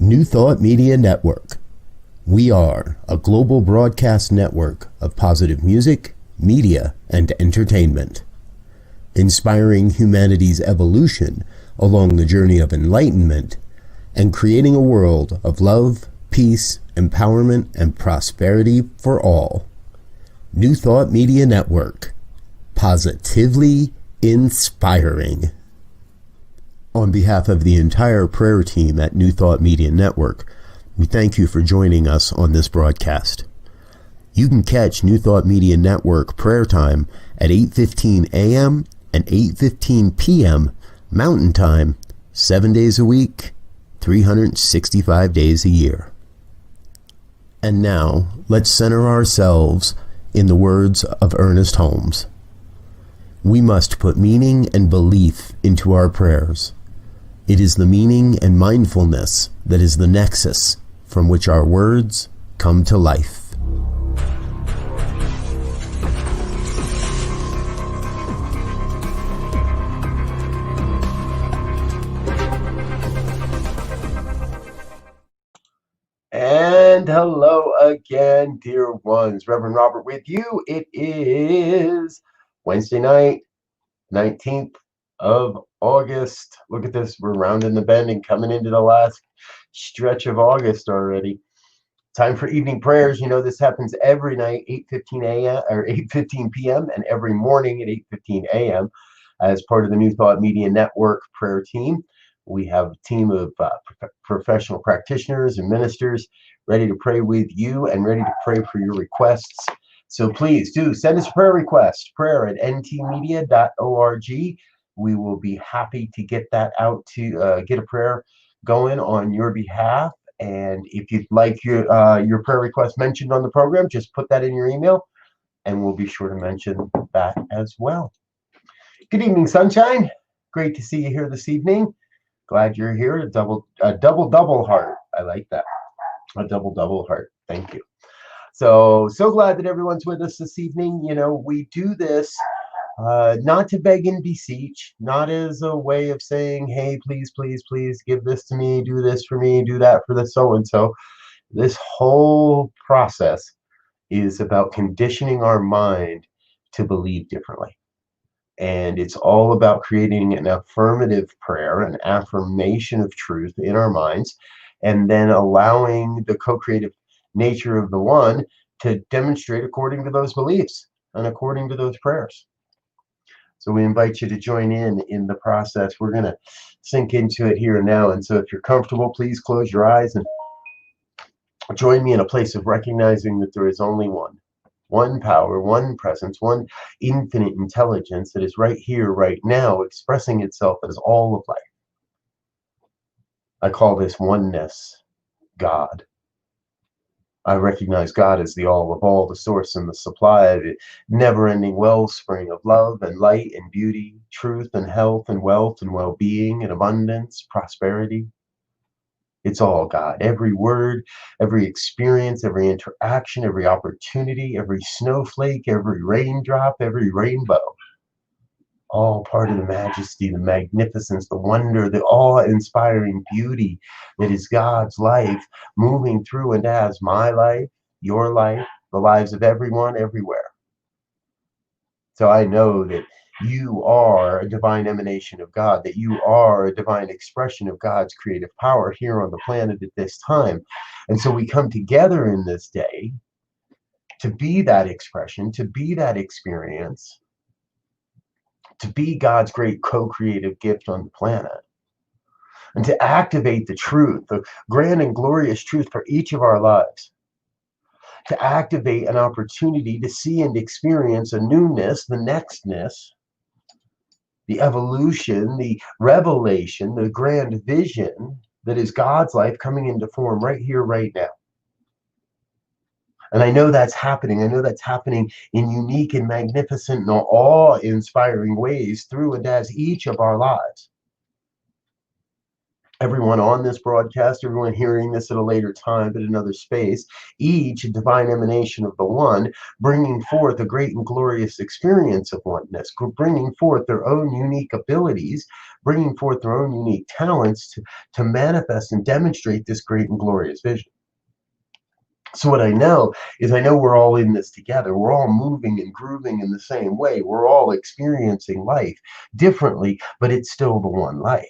New Thought Media Network. We are a global broadcast network of positive music, media, and entertainment, inspiring humanity's evolution along the journey of enlightenment and creating a world of love, peace, empowerment, and prosperity for all. New Thought Media Network. Positively inspiring. On behalf of the entire prayer team at New Thought Media Network, we thank you for joining us on this broadcast. You can catch New Thought Media Network prayer time at 8:15 a.m. and 8:15 p.m. Mountain Time, 7 days a week, 365 days a year. And now, let's center ourselves in the words of Ernest Holmes. We must put meaning and belief into our prayers. It is the meaning and mindfulness that is the nexus from which our words come to life. And hello again, dear ones. Reverend Robert with you. It is Wednesday night, 19th of August. Look at this. We're rounding the bend and coming into the last stretch of August already. Time for evening prayers. You know, this happens every night, 8:15 a.m. or 8:15 p.m. and every morning at 8:15 a.m. as part of the New Thought Media Network prayer team. We have a team of professional practitioners and ministers ready to pray with you and ready to pray for your requests. So please do send us a prayer request, prayer@ntmedia.org. We will be happy to get that out to get a prayer going on your behalf. And if you'd like your prayer request mentioned on the program, just put that in your email and we'll be sure to mention that as well. Good evening, sunshine. Great to see you here this evening. Glad you're here. A double heart. I like that. A double heart. Thank you. So glad that everyone's with us this evening. You know, we do this not to beg and beseech, not as a way of saying, hey, please, please, please give this to me, do this for me, do that for the so-and-so. This whole process is about conditioning our mind to believe differently. And it's all about creating an affirmative prayer, an affirmation of truth in our minds, and then allowing the co-creative nature of the one to demonstrate according to those beliefs and according to those prayers. So we invite you to join in the process. We're going to sink into it here and now. And so if you're comfortable, please close your eyes and join me in a place of recognizing that there is only one power, one presence, one infinite intelligence that is right here, right now, expressing itself as all of life. I call this oneness God. I recognize God as the all of all, the source and the supply, the never-ending wellspring of love and light and beauty, truth and health and wealth and well-being and abundance, prosperity. It's all God. Every word, every experience, every interaction, every opportunity, every snowflake, every raindrop, every rainbow. All part of the majesty, the magnificence, the wonder, the awe-inspiring beauty that is God's life moving through and as my life, your life, the lives of everyone, everywhere. So I know that you are a divine emanation of God, that you are a divine expression of God's creative power here on the planet at this time. And so we come together in this day to be that expression, to be that experience, to be God's great co-creative gift on the planet, and to activate the truth, the grand and glorious truth for each of our lives, to activate an opportunity to see and experience a newness, the nextness, the evolution, the revelation, the grand vision that is God's life coming into form right here, right now. And I know that's happening. I know that's happening in unique and magnificent and awe-inspiring ways through and as each of our lives. everyone on this broadcast, everyone hearing this at a later time, but another space, each a divine emanation of the one, bringing forth a great and glorious experience of oneness, bringing forth their own unique abilities, bringing forth their own unique talents to manifest and demonstrate this great and glorious vision. So what I know is I know we're all in this together. We're all moving and grooving in the same way. We're all experiencing life differently, but it's still the one life.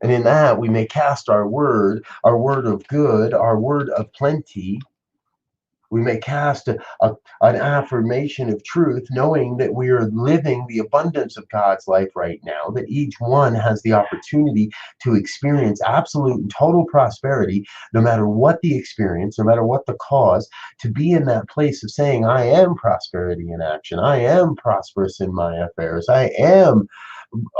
And in that, we may cast our word of good, our word of plenty. We may cast an affirmation of truth, knowing that we are living the abundance of God's life right now, that each one has the opportunity to experience absolute and total prosperity, no matter what the experience, no matter what the cause, to be in that place of saying, I am prosperity in action. I am prosperous in my affairs. I am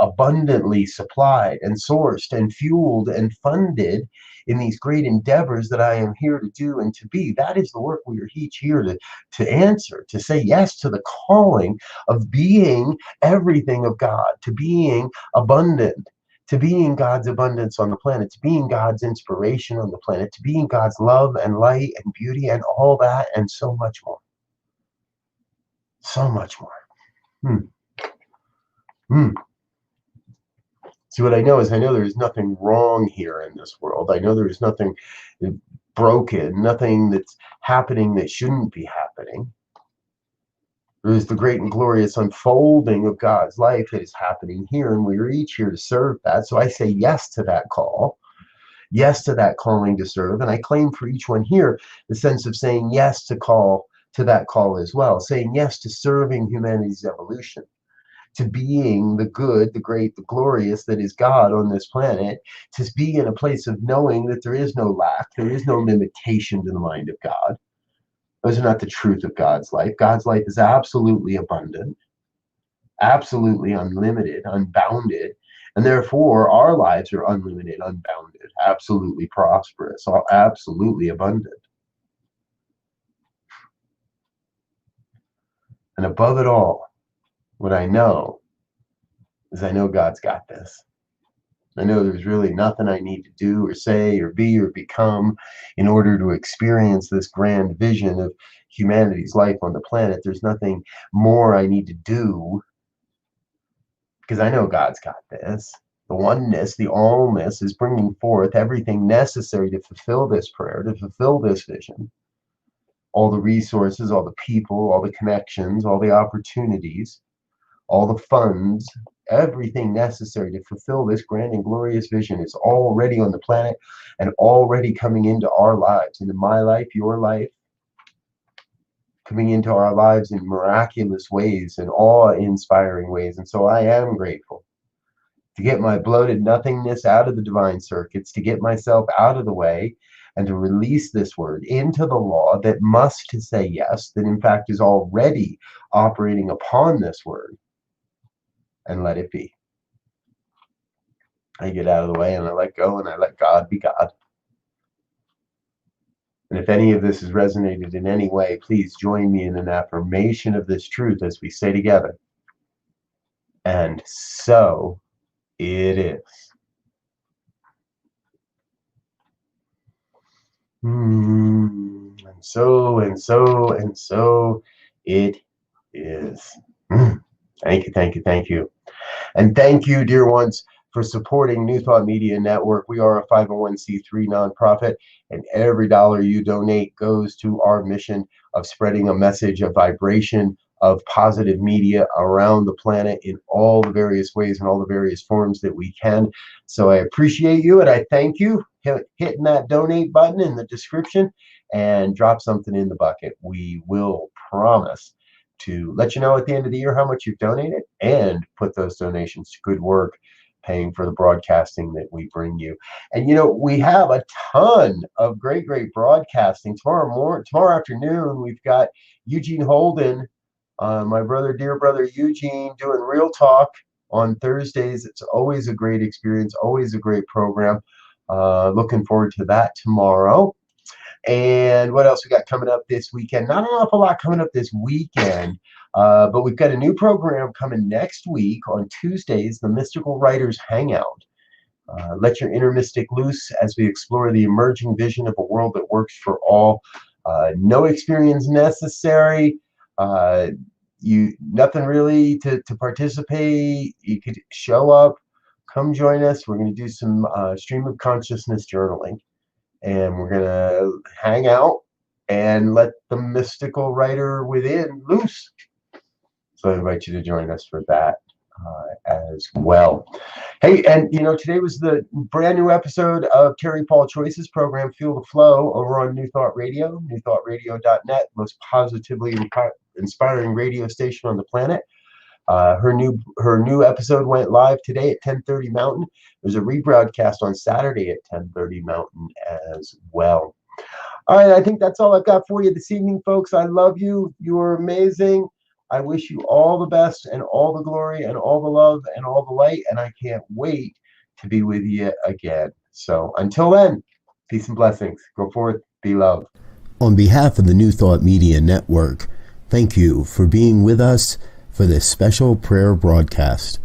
abundantly supplied and sourced and fueled and funded in these great endeavors that I am here to do and to be. That is the work we are each here to answer, to say yes to the calling of being everything of God, to being abundant, to being God's abundance on the planet, to being God's inspiration on the planet, to being God's love and light and beauty and all that and so much more. So much more. Hmm. Hmm. See, what I know is I know there is nothing wrong here in this world. I know there is nothing broken, nothing that's happening that shouldn't be happening. There is the great and glorious unfolding of God's life that is happening here, and we are each here to serve that. So I say yes to that call, yes to that calling to serve, and I claim for each one here the sense of saying yes to that call as well, saying yes to serving humanity's evolution, to being the good, the great, the glorious that is God on this planet, to be in a place of knowing that there is no lack, there is no limitation to the mind of God. Those are not the truth of God's life. God's life is absolutely abundant, absolutely unlimited, unbounded, and therefore our lives are unlimited, unbounded, absolutely prosperous, absolutely abundant. And above it all, what I know is I know God's got this. I know there's really nothing I need to do or say or be or become in order to experience this grand vision of humanity's life on the planet. There's nothing more I need to do because I know God's got this. The oneness, the allness is bringing forth everything necessary to fulfill this prayer, to fulfill this vision. All the resources, all the people, all the connections, all the opportunities, all the funds, everything necessary to fulfill this grand and glorious vision is already on the planet and already coming into our lives, into my life, your life, coming into our lives in miraculous ways and awe-inspiring ways. And so I am grateful to get my bloated nothingness out of the divine circuits, to get myself out of the way, and to release this word into the law that must say yes, that in fact is already operating upon this word, and let it be. I get out of the way and I let go and I let God be God. And if any of this has resonated in any way, please join me in an affirmation of this truth as we say together. And so it is. And so it is. Thank you, thank you, thank you. And thank you, dear ones, for supporting New Thought Media Network. We are a 501c3 nonprofit, and every dollar you donate goes to our mission of spreading a message of vibration of positive media around the planet in all the various ways and all the various forms that we can. So I appreciate you and I thank you hitting that donate button in the description and drop something in the bucket. We will promise to let you know at the end of the year how much you've donated and put those donations to good work, paying for the broadcasting that we bring you. And you know, we have a ton of great broadcasting tomorrow afternoon. We've got Eugene Holden, my dear brother Eugene, doing Real Talk on Thursdays. It's always a great experience, always a great program. Looking forward to that tomorrow. And what else we got coming up this weekend? Not an awful lot coming up this weekend, but we've got a new program coming next week on Tuesdays, the Mystical Writers Hangout. Let your inner mystic loose as we explore the emerging vision of a world that works for all. No experience necessary. Nothing really to participate. You could show up, come join us. We're going to do some stream of consciousness journaling, and we're going to hang out and let the mystical writer within loose. So I invite you to join us for that as well. Hey, and today was the brand new episode of Terry Paul Choice's program, Feel the Flow, over on New Thought Radio, newthoughtradio.net, most positively inspiring radio station on the planet. Her new episode went live today at 10:30 Mountain. There's a rebroadcast on Saturday at 10:30 Mountain as well. All right, I think that's all I've got for you this evening, folks. I love you. You are amazing. I wish you all the best and all the glory and all the love and all the light, and I can't wait to be with you again. So until then, peace and blessings. Go forth, be loved. On behalf of the New Thought Media Network, thank you for being with us for this special prayer broadcast.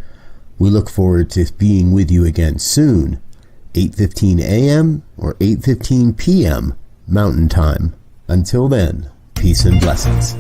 We look forward to being with you again soon, 8:15 a.m. or 8:15 p.m. Mountain Time. Until then, peace and blessings.